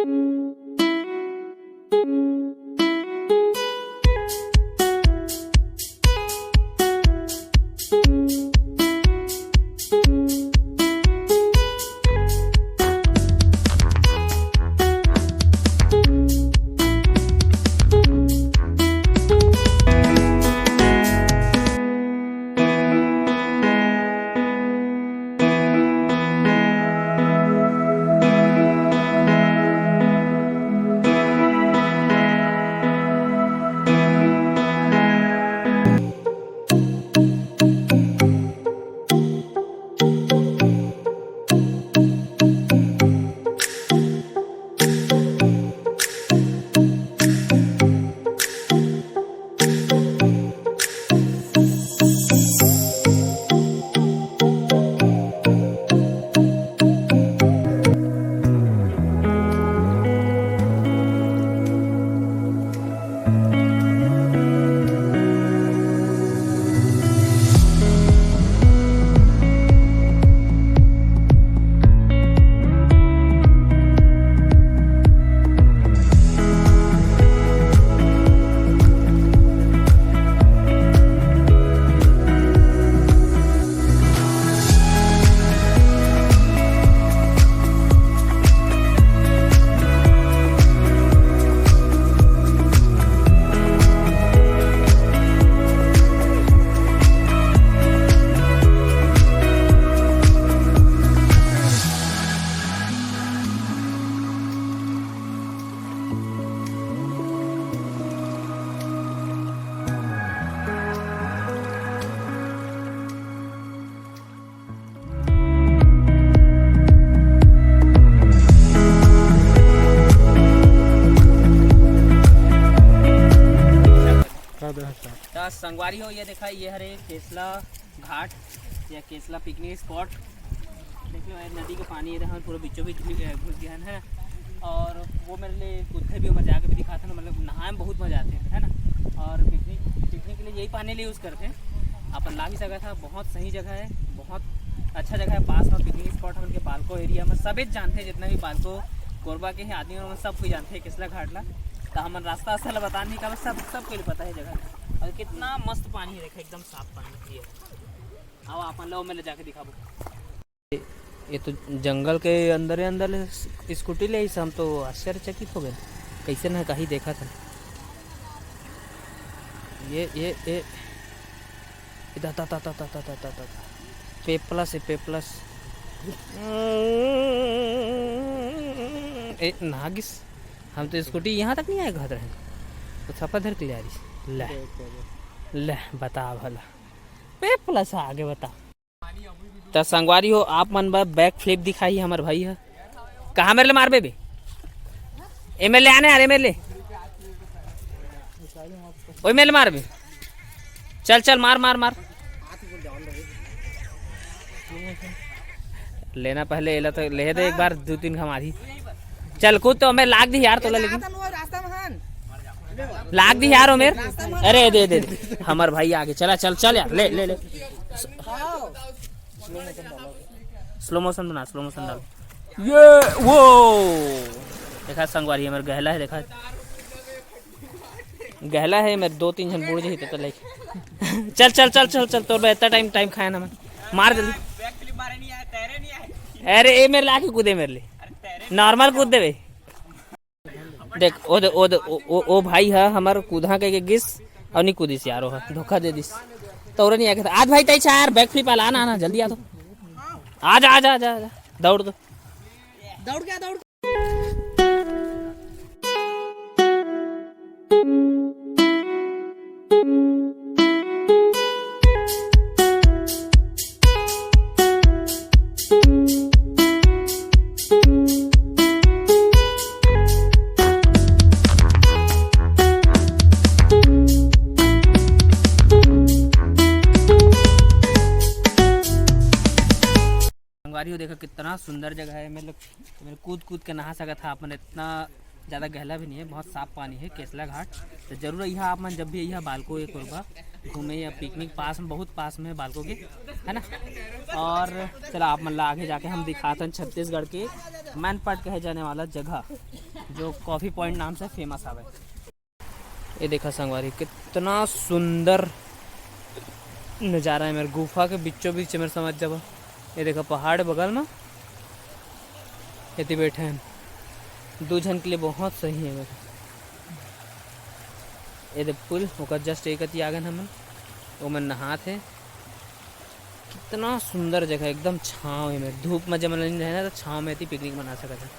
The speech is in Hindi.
तो संगवारी हो, ये देखा ये हरे केसला घाट या केसला पिकनिक स्पॉट। देखिए नदी का पानी इधर पूरा बीचों बीच घुस गया है। और वो मेरे लिए कुत्ते भी मजा के भी दिखा था ना, मतलब नहाए में बहुत मजा आते है ना। और पिकनिक के लिए यही पानी लिए यूज़ करते हैं। अपन ला भी सका था, बहुत सही जगह है, बहुत अच्छा जगह है। पास में पिकनिक स्पॉट है उनके बालको एरिया में सभी जानते हैं, जितना भी बालको कोरबा के हैं आदमी में सब कोई जानते हैं केसला घाट ला। तो हम रास्ता असल बता नहीं का, सब कोई पता है जगह। और कितना मस्त पानी है, देखा एकदम साफ पानी है। अब अपन लो मैं ले जाके दिखाबो। ये तो जंगल के अंदर स्कूटी ले, हम तो आश्चर्यचकित हो गए, कैसे ना कहीं देखा था। ये पेप्लस है, पेप्लस नागिस। हम तो स्कूटी यहाँ तक नहीं आए घर रहे तो छपा धर के ले आ रही। ले बता भला पेप्लस आगे बता। तो संगवारी हो, आप मन बैक फ्लिप दिखाई हमारे भाई है। कहाँ मेरे ले मार बे एमएलए आने यार, एमएलए ओए मेरे मार बे। चल मार मार मार लेना पहले एला तो ले दे एक बार 2-3 घमारी। चल कूद तो मैं लाग दी यार तोला, लेकिन लाग दी यार मेर। अरे दे हमार भाई आगे चला, चल यार ले स्लो मोशन बना, स्लो मोशन डाल। ये वो देखा संगवारी मेरे गहला है, देखा गहला है मेरे 2-3 जन बूढ़ जी तो लाइक। चल तो इतना टाइम खाया ना मैं, मार जल्दी। अरे ए मेरे लाके कूदे, मेरे लिए नॉर्मल कूद दे। देख ओ भाई है हमार कूदा के गिस और नहीं कूदिस यारो है, धोखा दे दिस तो नहीं आया। आज भाई तय यार बैक फ्लिप आना जल्दी आ, तो आजा दौड़ क्या दौड़। हो देखा कितना सुंदर जगह है। मतलब कूद के नहा सका था अपन, इतना ज़्यादा गहला भी नहीं है, बहुत साफ पानी है केसला घाट। तो जरूर यहाँ आप मन जब भी यहाँ बालको ये कोरबा घूमे या पिकनिक पास में, बहुत पास में है बालको के, है ना। और चलो आप मन आगे जाके हम दिखाते हैं छत्तीसगढ़ के मैनपाट कहे जाने वाला जगह जो कॉफ़ी पॉइंट नाम से फेमस आवे। ये देखा संगवारी कितना सुंदर नज़ारा है। मेरे गुफा के बीचों बीच मेरे समझ जब ये देखा पहाड़ बगल में यदि बैठे हैं 2 जन के लिए बहुत सही है। मेरे ये देख पुल होकर जस्ट एक आगे हम वो में नहाते। कितना सुंदर जगह एकदम छाँव है। मेरे धूप में जब नहीं रहना तो छाँव में पिकनिक बना सकते हैं।